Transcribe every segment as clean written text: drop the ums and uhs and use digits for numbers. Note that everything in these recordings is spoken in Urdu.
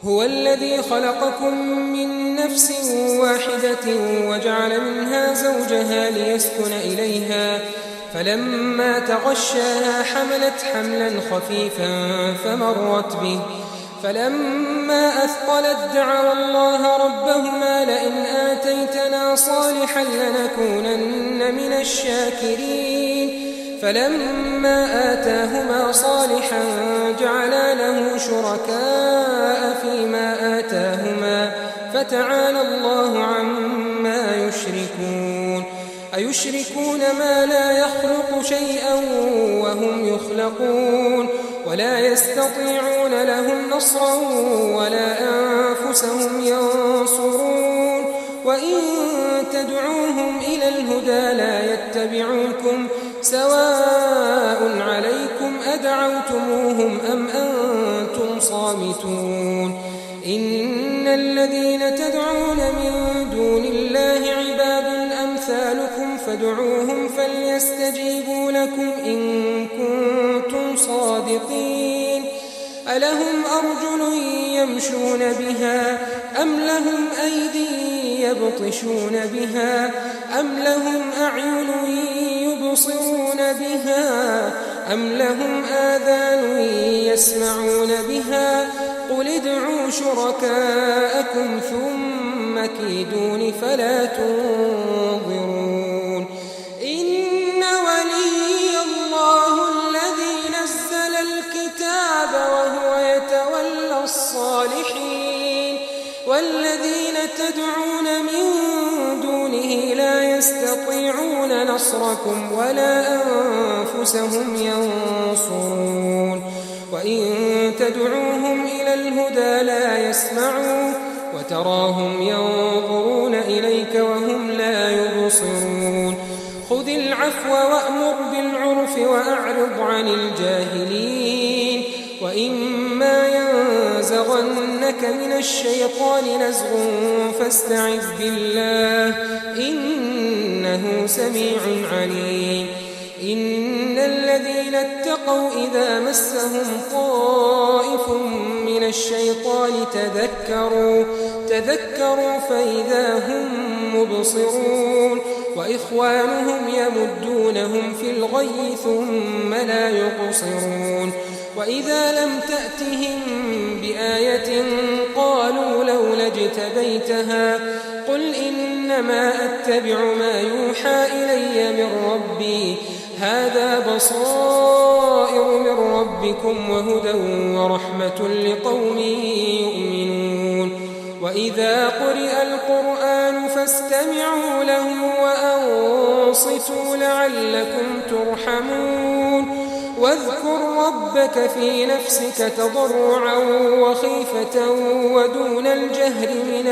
هو الذي خلقكم من نفس واحدة وجعل منها زوجها ليسكن إليها فلما تغشاها حملت حملا خفيفا فمرت به فلما أثقلت دعوا الله ربهما لئن آتيتنا صالحا لنكونن من الشاكرين فلما آتاهما صالحا جعلا له شركاء فيما آتاهما فتعالى الله عما يشركون أيشركون ما لا يخلق شيئا وهم يخلقون ولا يستطيعون لهم نصرا ولا أنفسهم ينصرون وإن تدعوهم إلى الهدى لا يتبعوكم سواء عليكم أدعوتموهم أم أنتم صامتون إن الذين تدعون من دون الله عباد أمثالكم فادعوهم فليستجيبوا لكم إن كنتم صادقين ألهم أرجل يمشون بها أم لهم أيدي يبطشون بها أم لهم أعين يبصرون بها أم لهم آذان يسمعون بها قل ادعوا شركاءكم ثم كيدون فلا تنظرون إن ولي الله الذي نزل الكتاب وهو يتولى الصالحين والذين تدعون من دونه لا يستطيعون نصركم ولا أنفسهم ينصرون وإن تدعوهم إلى الهدى لا يسمعوا وتراهم ينظرون إليك وهم لا يبصرون خذ العفو وأمر بالعرف وأعرض عن الجاهلين وإما ينزغنك من الشيطان نزغ فاستعذ بالله إنه سميع عليم إن الذين اتقوا إذا مسهم طائف من الشيطان تذكروا فإذا هم مبصرون وإخوانهم يمدونهم في الغي ثم لا يقصرون وإذا لم تأتهم بآية قالوا لولا اجتبيتها قل إنما أتبع ما يوحى إلي من ربي هذا بصائر من ربكم وهدى ورحمة لقوم يؤمنون وإذا قرئ القرآن فاستمعوا له وأنصتوا لعلكم ترحمون واذكر ربك في نفسك تضرعا وخيفة ودون الجهر من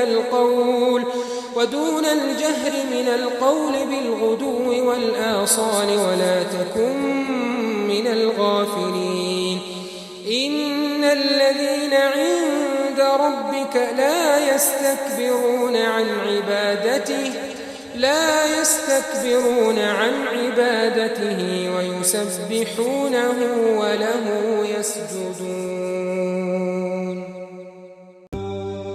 القول بالغدو والآصال ولا تكن من الغافلين إن الذين عند ربك لا يستكبرون عن عبادته ويسبحونه وله يسجدون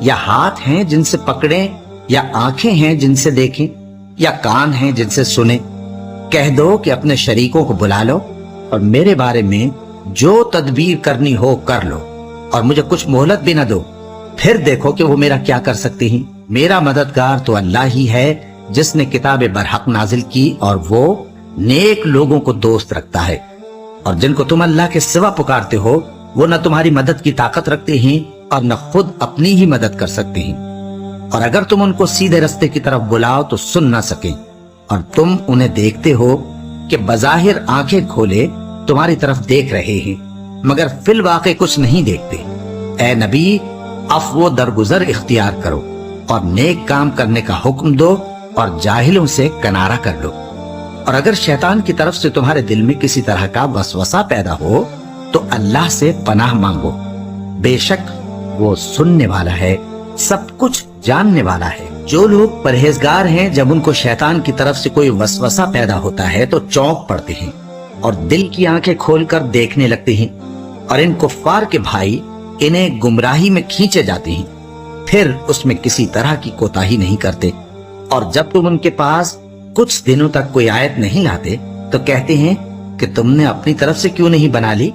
یا ہاتھ ہیں جن سے پکڑیں، یا آنکھیں ہیں جن سے دیکھیں، یا کان ہیں جن سے سنیں؟ کہہ دو کہ اپنے شریکوں کو بلا لو اور میرے بارے میں جو تدبیر کرنی ہو کر لو، اور مجھے کچھ مہلت بھی نہ دو، پھر دیکھو کہ وہ میرا کیا کر سکتے ہیں۔ میرا مددگار تو اللہ ہی ہے جس نے کتاب برحق نازل کی، اور وہ نیک لوگوں کو دوست رکھتا ہے، اور جن کو تم اللہ کے سوا پکارتے ہو وہ نہ تمہاری مدد کی طاقت رکھتے ہیں اور نہ خود اپنی ہی مدد کر سکتے ہیں، اور اگر تم ان کو سیدھے رستے کی طرف بلاؤ تو سن نہ سکیں، اور تم انہیں دیکھتے ہو کہ بظاہر آنکھیں کھولے تمہاری طرف دیکھ رہے ہیں مگر فی الواقع کچھ نہیں دیکھتے۔ اے نبی، عفو و درگزر اختیار کرو اور نیک کام کرنے کا حکم دو اور جاہلوں سے کنارہ کر لو، اور اگر شیطان کی طرف سے تمہارے دل میں کسی طرح کا وسوسہ پیدا ہو تو اللہ سے پناہ مانگو، بے شک وہ سننے والا ہے، سب کچھ جاننے والا ہے۔ جو لوگ پرہیزگار ہیں جب ان کو شیطان کی طرف سے کوئی وسوسہ پیدا ہوتا ہے تو چونک پڑتے ہیں اور دل کی آنکھیں کھول کر دیکھنے لگتے ہیں، اور ان کفار کے بھائی انہیں گمراہی میں کھینچے جاتے ہیں، پھر اس میں کسی طرح کی کوتاہی نہیں کرتے، اور جب تم ان کے پاس کچھ دنوں تک کوئی آیت نہیں لاتے تو کہتے ہیں کہ تم نے اپنی طرف سے کیوں نہیں بنا لی؟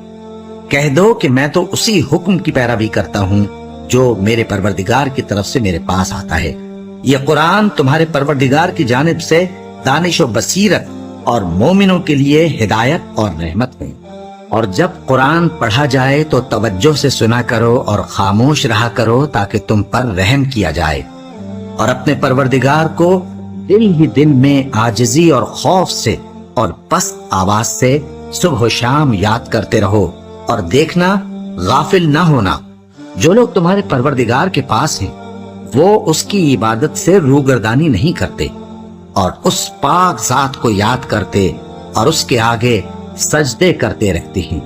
کہہ دو کہ میں تو اسی حکم کی پیروی کرتا ہوں جو میرے پروردگار کی طرف سے میرے پاس آتا ہے۔ یہ قرآن تمہارے پروردگار کی جانب سے دانش و بصیرت اور مومنوں کے لیے ہدایت اور رحمت ہے۔ اور جب قرآن پڑھا جائے تو توجہ سے سنا کرو اور خاموش رہا کرو تاکہ تم پر رحم کیا جائے، اور اپنے پروردگار کو دل ہی دل میں عاجزی اور خوف سے اور پست آواز سے صبح و شام یاد کرتے رہو، اور دیکھنا غافل نہ ہونا، جو لوگ تمہارے پروردگار کے پاس ہیں وہ اس کی عبادت سے روگردانی نہیں کرتے اور اس پاک ذات کو یاد کرتے اور اس کے آگے سجدے کرتے رہتے ہیں۔